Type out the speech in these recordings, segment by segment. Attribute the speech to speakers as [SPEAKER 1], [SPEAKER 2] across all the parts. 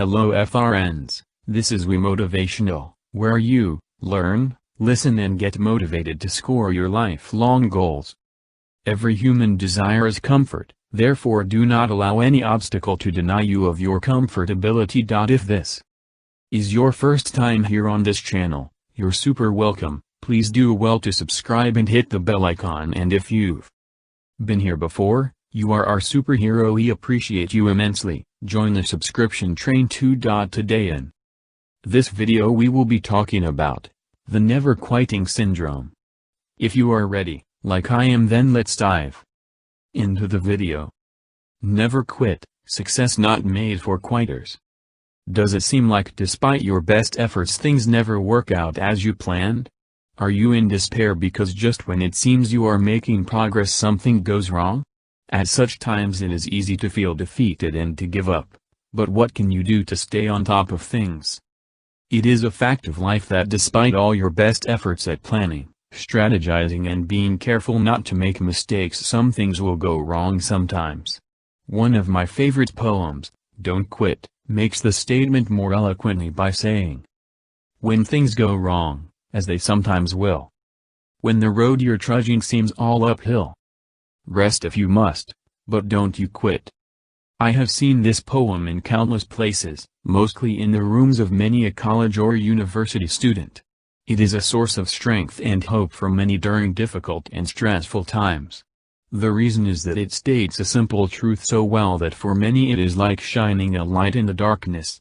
[SPEAKER 1] Hello FRNs, this is Motivational, where you learn, listen and get motivated to score your lifelong goals. Every human desires comfort, therefore do not allow any obstacle to deny you of your comfortability. If this is your first time here on this channel, you're super welcome. Please do well to subscribe and hit the bell icon, and if you've been here before, you are our superhero. We appreciate you immensely. Join the subscription train too. Today in this video we will be talking about the never quitting syndrome. If you are ready, like I am, then let's dive into the video. Never quit, success not made for quitters. Does it seem like despite your best efforts things never work out as you planned? Are you in despair because just when it seems you are making progress something goes wrong? At such times it is easy to feel defeated and to give up, but what can you do to stay on top of things? It is a fact of life that despite all your best efforts at planning, strategizing and being careful not to make mistakes, some things will go wrong sometimes. One of my favorite poems, Don't Quit, makes the statement more eloquently by saying, when things go wrong, as they sometimes will, when the road you're trudging seems all uphill, rest if you must, but don't you quit. I have seen this poem in countless places, mostly in the rooms of many a college or university student. It is a source of strength and hope for many during difficult and stressful times. The reason is that it states a simple truth so well that for many it is like shining a light in the darkness.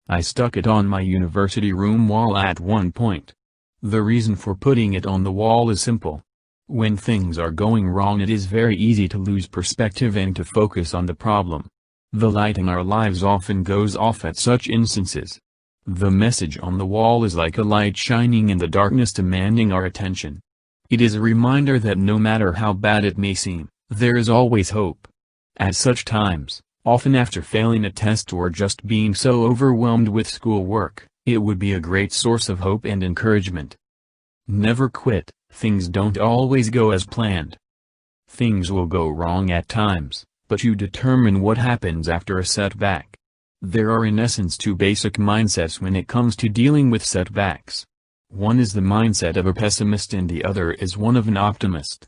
[SPEAKER 1] I stuck it on my university room wall at one point. The reason for putting it on the wall is simple. When things are going wrong it is very easy to lose perspective and to focus on the problem. The light in our lives often goes off at such instances. The message on the wall is like a light shining in the darkness demanding our attention. It is a reminder that no matter how bad it may seem, there is always hope. At such times, often after failing a test or just being so overwhelmed with schoolwork, it would be a great source of hope and encouragement. Never quit. Things don't always go as planned. Things will go wrong at times, but you determine what happens after a setback. There are in essence two basic mindsets when it comes to dealing with setbacks. One is the mindset of a pessimist and the other is one of an optimist.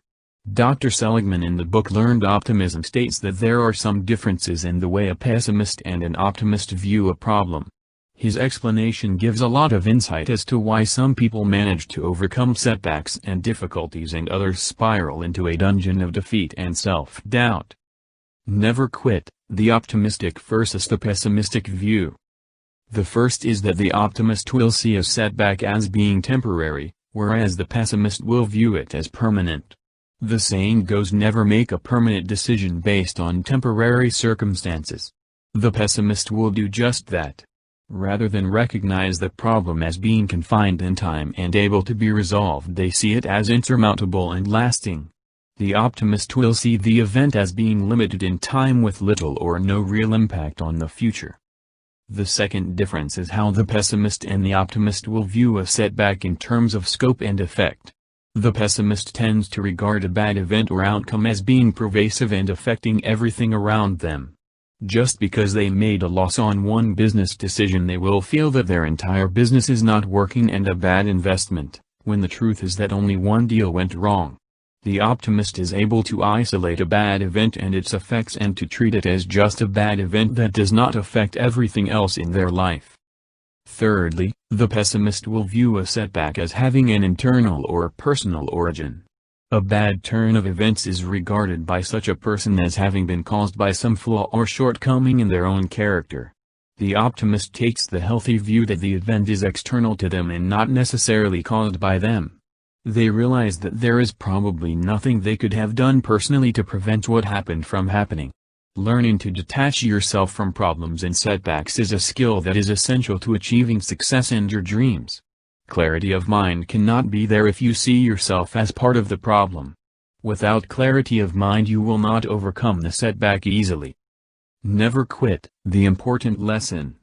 [SPEAKER 1] Dr. Seligman in the book Learned Optimism states that there are some differences in the way a pessimist and an optimist view a problem. His explanation gives a lot of insight as to why some people manage to overcome setbacks and difficulties and others spiral into a dungeon of defeat and self-doubt. Never quit, the optimistic versus the pessimistic view. The first is that the optimist will see a setback as being temporary, whereas the pessimist will view it as permanent. The saying goes, never make a permanent decision based on temporary circumstances. The pessimist will do just that. Rather than recognize the problem as being confined in time and able to be resolved, they see it as insurmountable and lasting. The optimist will see the event as being limited in time with little or no real impact on the future. The second difference is how the pessimist and the optimist will view a setback in terms of scope and effect. The pessimist tends to regard a bad event or outcome as being pervasive and affecting everything around them. Just because they made a loss on one business decision they will feel that their entire business is not working and a bad investment, when the truth is that only one deal went wrong. The optimist is able to isolate a bad event and its effects and to treat it as just a bad event that does not affect everything else in their life. Thirdly, the pessimist will view a setback as having an internal or personal origin. A bad turn of events is regarded by such a person as having been caused by some flaw or shortcoming in their own character. The optimist takes the healthy view that the event is external to them and not necessarily caused by them. They realize that there is probably nothing they could have done personally to prevent what happened from happening. Learning to detach yourself from problems and setbacks is a skill that is essential to achieving success and your dreams. Clarity of mind cannot be there if you see yourself as part of the problem. Without clarity of mind you will not overcome the setback easily. Never quit, the important lesson.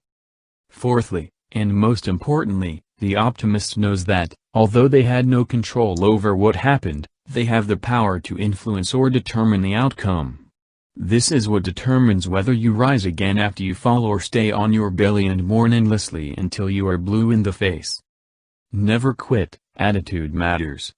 [SPEAKER 1] Fourthly, and most importantly, the optimist knows that, although they had no control over what happened, they have the power to influence or determine the outcome. This is what determines whether you rise again after you fall or stay on your belly and mourn endlessly until you are blue in the face. Never quit. Attitude matters.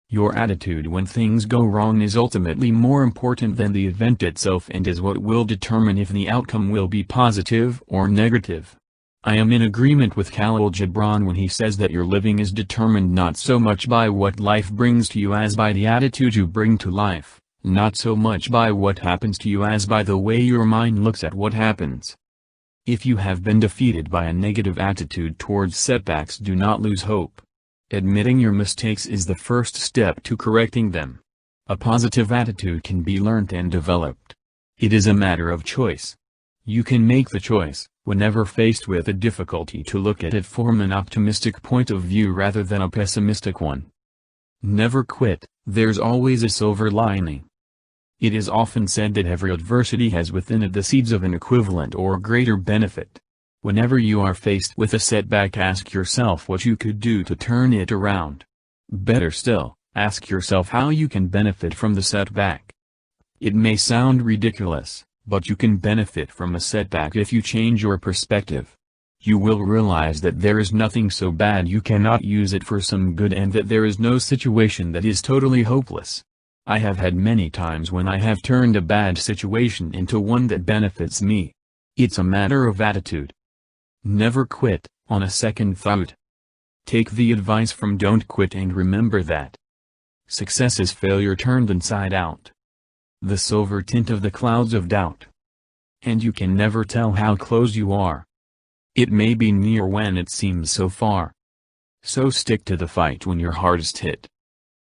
[SPEAKER 1] Your attitude when things go wrong is ultimately more important than the event itself and is what will determine if the outcome will be positive or negative. I am in agreement with Khalil Gibran when he says that your living is determined not so much by what life brings to you as by the attitude you bring to life, not so much by what happens to you as by the way your mind looks at what happens. If you have been defeated by a negative attitude towards setbacks, do not lose hope. Admitting your mistakes is the first step to correcting them. A positive attitude can be learnt and developed. It is a matter of choice. You can make the choice, whenever faced with a difficulty, to look at it from an optimistic point of view rather than a pessimistic one. Never quit. There's always a silver lining. It is often said that every adversity has within it the seeds of an equivalent or greater benefit. Whenever you are faced with a setback, ask yourself what you could do to turn it around. Better still, ask yourself how you can benefit from the setback. It may sound ridiculous, but you can benefit from a setback if you change your perspective. You will realize that there is nothing so bad you cannot use it for some good, and that there is no situation that is totally hopeless. I have had many times when I have turned a bad situation into one that benefits me. It's a matter of attitude. Never quit. On a second thought, take the advice from Don't Quit and remember that success is failure turned inside out. The silver tint of the clouds of doubt. And you can never tell how close you are. It may be near when it seems so far. So stick to the fight when you're hardest hit.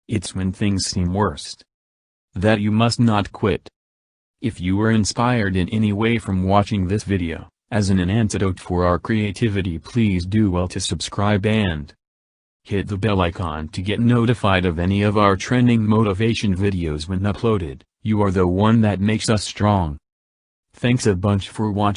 [SPEAKER 1] It's when things seem worst that you must not quit. If you were inspired in any way from watching this video, as an antidote for our creativity, please do well to subscribe and hit the bell icon to get notified of any of our trending motivation videos when uploaded. You are the one that makes us strong. Thanks a bunch for watching.